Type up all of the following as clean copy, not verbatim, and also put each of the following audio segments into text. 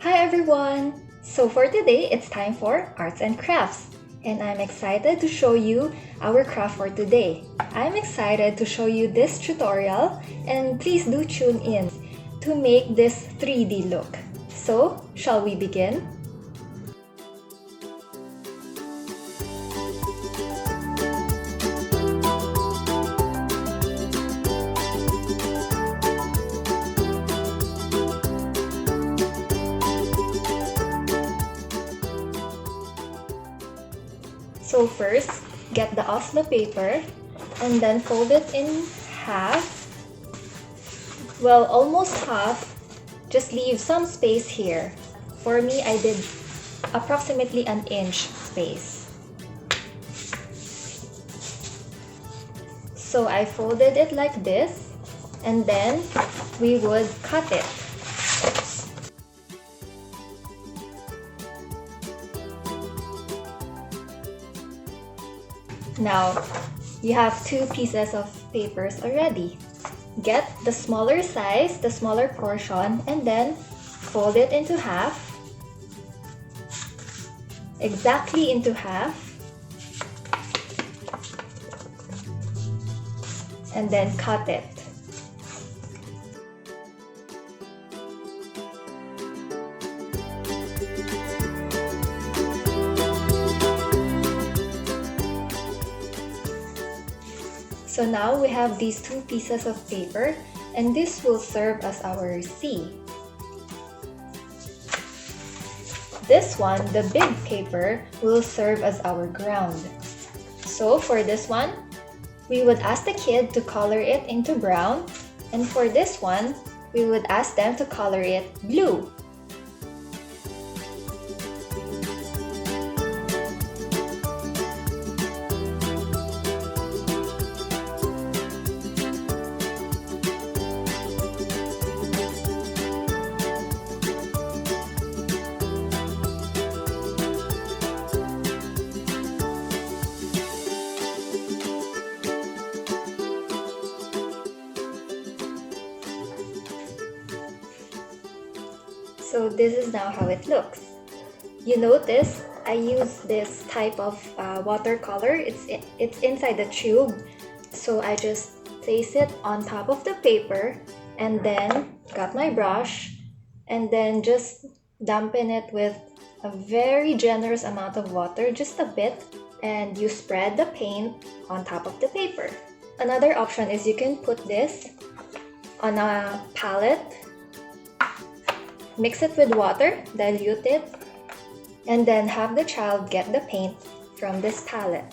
Hi everyone! So for today, it's time for Arts and Crafts. And I'm excited to show you our craft for today. I'm excited to show you this tutorial and please do tune in to make this 3D look. So, shall we begin? So first, get the Oslo paper and then fold it in half. Well, almost half. Just leave some space here. For me, I did approximately an inch space. So I folded it like this and then we would cut it. Now, you have two pieces of papers already. Get the smaller size, the smaller portion, and then fold it into half. Exactly into half. And then cut it. So now we have these two pieces of paper and this will serve as our C. This one, the big paper, will serve as our ground. So for this one, we would ask the kid to color it into brown, and for this one, we would ask them to color it blue. So this is now how it looks. You notice I use this type of watercolor. It's inside the tube. So I just place it on top of the paper and then got my brush and then just dampen it with a very generous amount of water, just a bit, and you spread the paint on top of the paper. Another option is you can put this on a palette. Mix it with water, dilute it, and then have the child get the paint from this palette.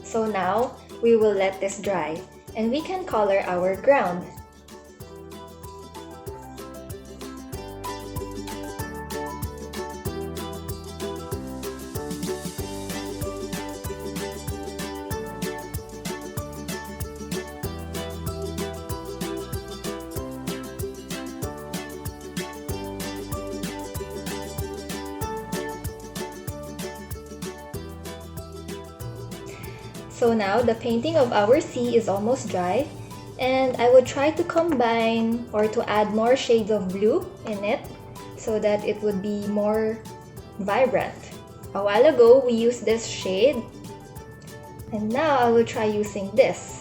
So now, we will let this dry, and we can color our ground. So now the painting of our sea is almost dry, and I would try to combine or to add more shades of blue in it so that it would be more vibrant. A while ago we used this shade, and now I will try using this.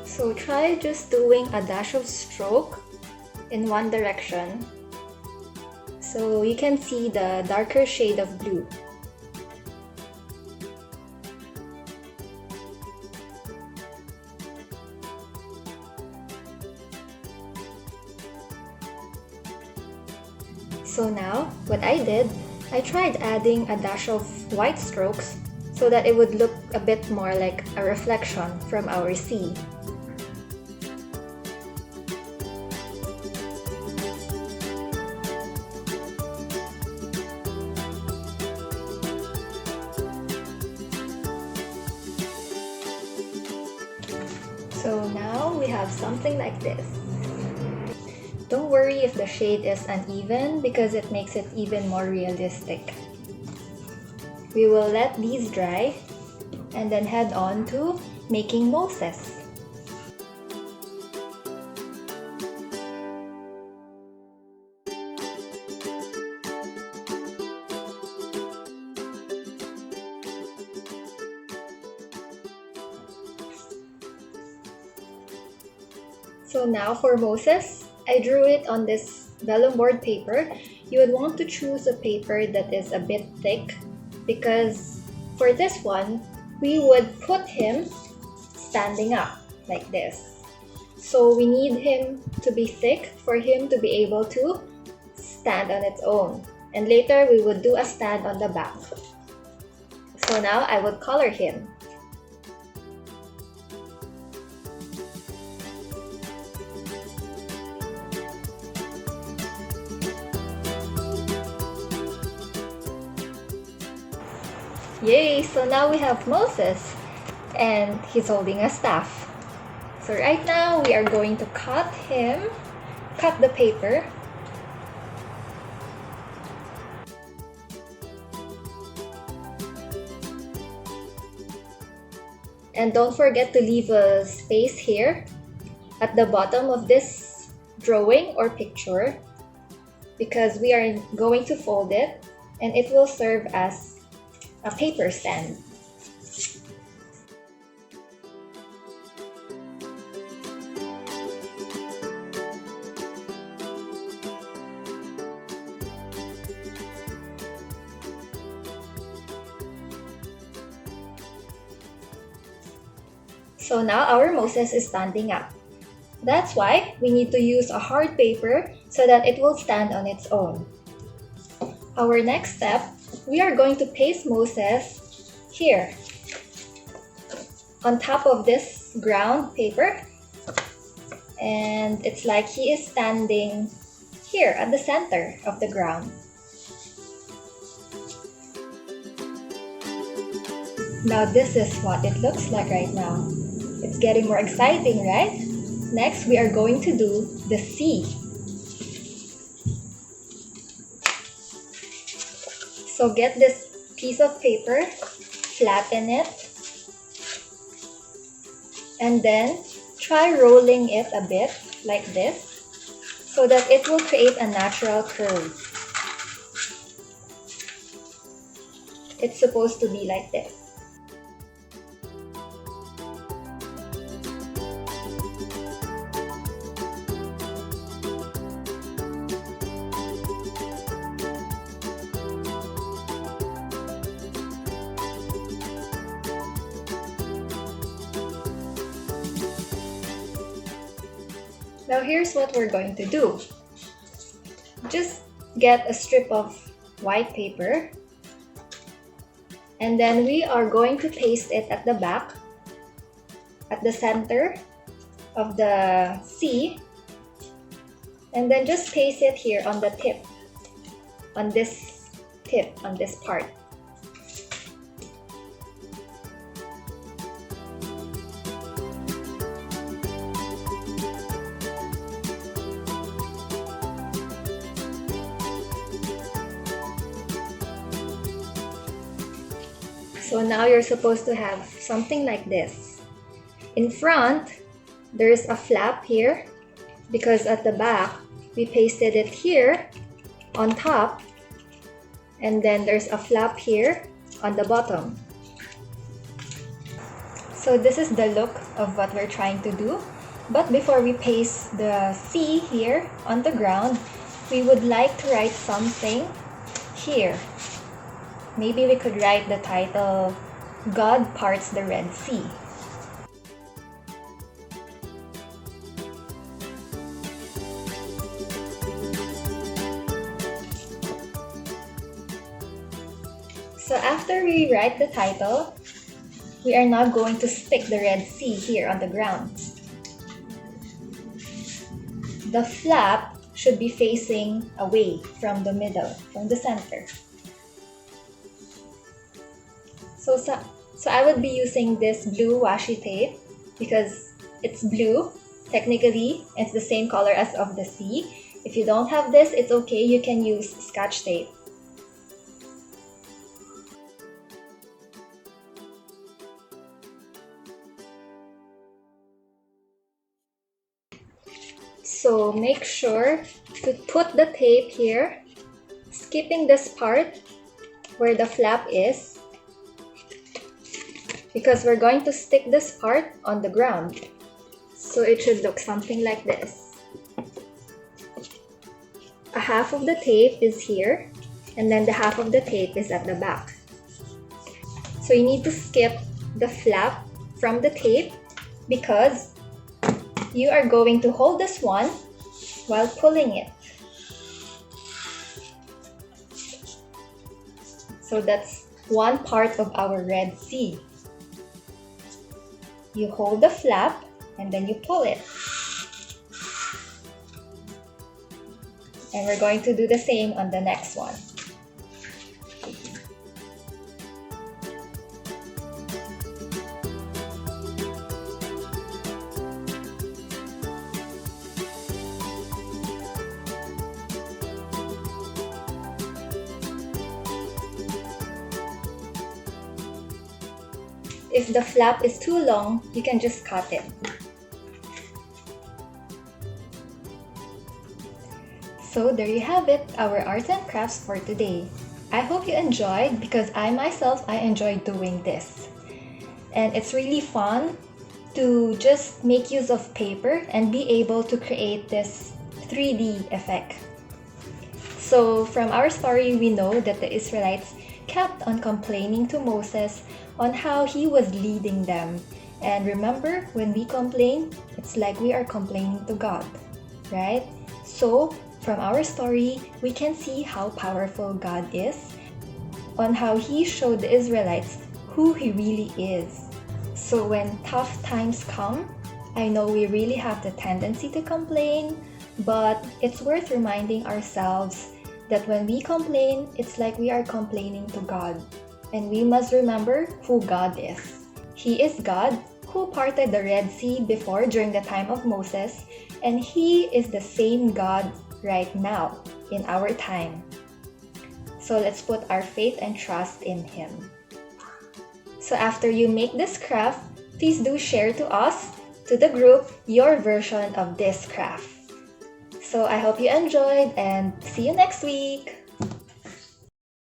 So try just doing a dash of stroke in one direction so you can see the darker shade of blue. So now, what I did, I tried adding a dash of white strokes so that it would look a bit more like a reflection from our sea. So now we have something like this. Don't worry if the shade is uneven because it makes it even more realistic. We will let these dry and then head on to making Moses. So now for Moses, I drew it on this vellum board paper. You would want to choose a paper that is a bit thick because for this one, we would put him standing up like this. So we need him to be thick for him to be able to stand on its own. And later we would do a stand on the back. So now I would color him. Yay! So now we have Moses and he's holding a staff. So right now we are going to cut the paper. And don't forget to leave a space here at the bottom of this drawing or picture because we are going to fold it and it will serve as a paper stand. So now our Moses is standing up. That's why we need to use a hard paper so that it will stand on its own. Our next step, we are going to paste Moses here on top of this ground paper, and it's like he is standing here at the center of the ground. Now this is what it looks like right now. It's getting more exciting, right? Next, we are going to do the sea. So get this piece of paper, flatten it, and then try rolling it a bit like this so that it will create a natural curve. It's supposed to be like this. Now here's what we're going to do. Just get a strip of white paper and then we are going to paste it at the back, at the center of the C, and then just paste it here on the tip, on this part. So now you're supposed to have something like this. In front, there's a flap here because at the back, we pasted it here on top, and then there's a flap here on the bottom. So this is the look of what we're trying to do. But before we paste the C here on the ground, we would like to write something here. Maybe we could write the title, God Parts the Red Sea. So after we write the title, we are now going to stick the Red Sea here on the ground. The flap should be facing away from the middle, from the center. So I would be using this blue washi tape because it's blue. Technically, it's the same color as of the sea. If you don't have this, it's okay. You can use Scotch tape. So make sure to put the tape here, skipping this part where the flap is, because we're going to stick this part on the ground. So it should look something like this. A half of the tape is here, and then the half of the tape is at the back. So you need to skip the flap from the tape because you are going to hold this one while pulling it. So that's one part of our Red Sea. You hold the flap and then you pull it. And we're going to do the same on the next one. If the flap is too long, you can just cut it. So there you have it, our arts and crafts for today. I hope you enjoyed because I enjoyed doing this. And it's really fun to just make use of paper and be able to create this 3D effect. So from our story, we know that the Israelites kept on complaining to Moses on how he was leading them. And remember, when we complain, it's like we are complaining to God, right? So from our story, we can see how powerful God is, on how he showed the Israelites who he really is. So when tough times come, I know we really have the tendency to complain, but it's worth reminding ourselves that when we complain, it's like we are complaining to God. And we must remember who God is. He is God who parted the Red Sea before during the time of Moses, and He is the same God right now in our time. So let's put our faith and trust in Him. So after you make this craft, please do share to us, to the group, your version of this craft. So I hope you enjoyed and see you next week!